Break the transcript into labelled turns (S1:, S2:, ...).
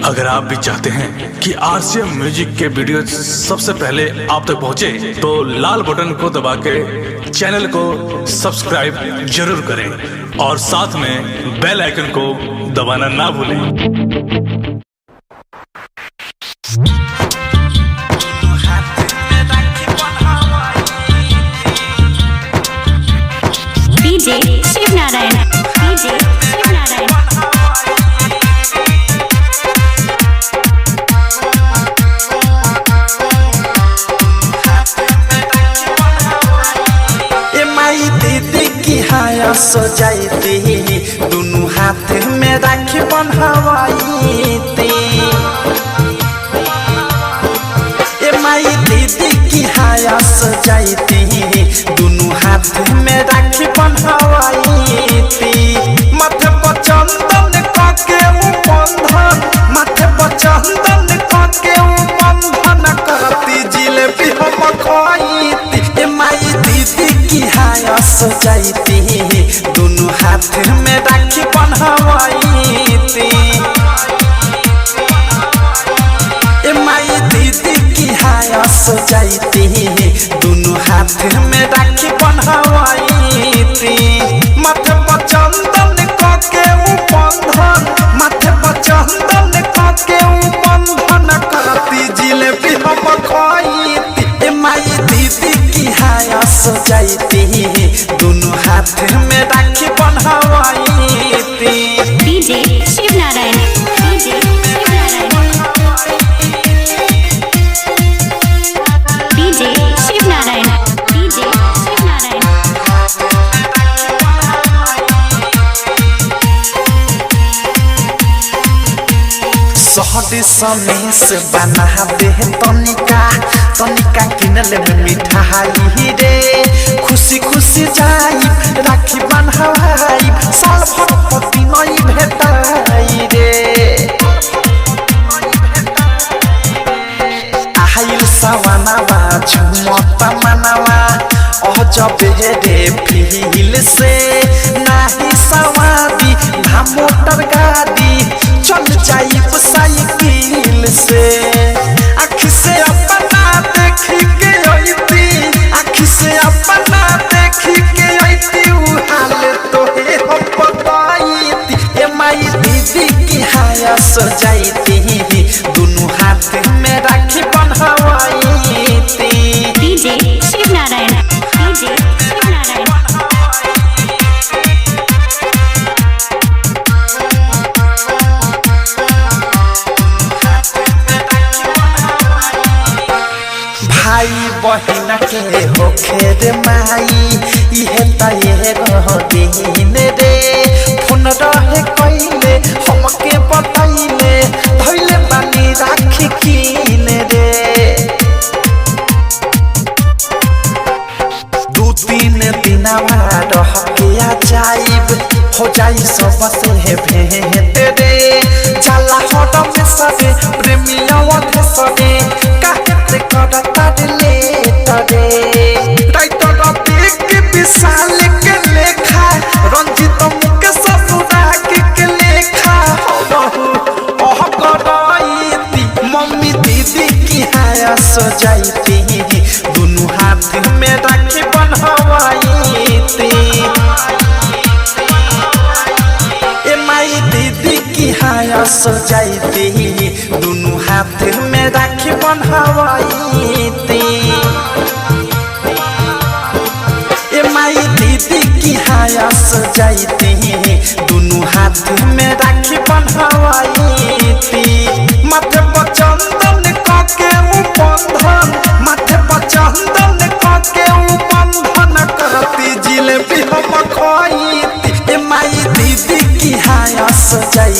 S1: अगर आप भी चाहते हैं कि आरसीएम म्यूजिक के वीडियो सबसे पहले आप तक पहुंचे, तो लाल बटन को दबा के चैनल को सब्सक्राइब जरूर करें और साथ में बेल आइकन को दबाना ना भूलें।
S2: DJ Shiv Narayan, DJ Shiv Narayan.
S3: दीदी की हाया सजाई दोनों हाथ में राखी बंधवाई माई दीदी की हाया सजाई दोनों हाथ में राखी बंधवाई माथे पर चंदन के बंधन, माथे पर चंदन के बंधन करती जिलेबी हम खाई माई दीदी की हाया सजाई दोनों हाथ में राखी बंधवाई माई दीदी की हाया सजाई दोनों हाथ में राखी बंधवाई माथे पर चंदन के बंधन, माथे पर चंदन के बंधन करती जिलेबी हम खाई माई दीदी की हाया सजाई दोनों हाथ में राखी बंधवाई।
S2: DJ Shiv Narayan, DJ Shiv Narayan. DJ Shiv Narayan, DJ Shiv Narayan.
S3: सहदी समीस बना दे तनिका तनिका किनले में मिठाई रे, खुशी खुशी जाई राखी बंधवाई साल भर पति नई भेटाई रे। आहिल सवनावा झुमता मनवा अजब रे फील से नाही सवादी मोटर गाड़ी चल जाई साइकिल से। आँख से अपना देखी के अइती, आँख से अपना देखी के अइती उ हाल तो हे हम बताईती ए माई दीदी की हाया सजाई दोनों हाथ में राखी बंधवाई।
S2: DJ Shiv Narayan, DJ Shiv Narayan.
S3: भाई बहिन के होखे रे माई इहे त एगो दिन रे, फोन रहे कइले हमके बताइले धइले बानी राखी कीन रे। दू तीन दिनवा रह के आ जाइब हो जाई सब से भेंट रे, जाला हट में सरे प्रेमिया वध सरे काहे करता ले तरे। राइटर देख विशाल के लेखा रंजित मुके ससुराग के लेखा ओह गराईती मम्मी दीदी की हाया सजाई दोनों हाथ में राखी बंधवाई माई दीदी की हाया सजाई दोनों हाथ में राखी बंधवाई माई दीदी की हाया सजाई दोनों हाथ में राखी बंधवाई माथे पर चंदन के बंधन, माथे पर चंदन के बंधन करती जिलेबी हम खाई माई दीदी की हाया सजाई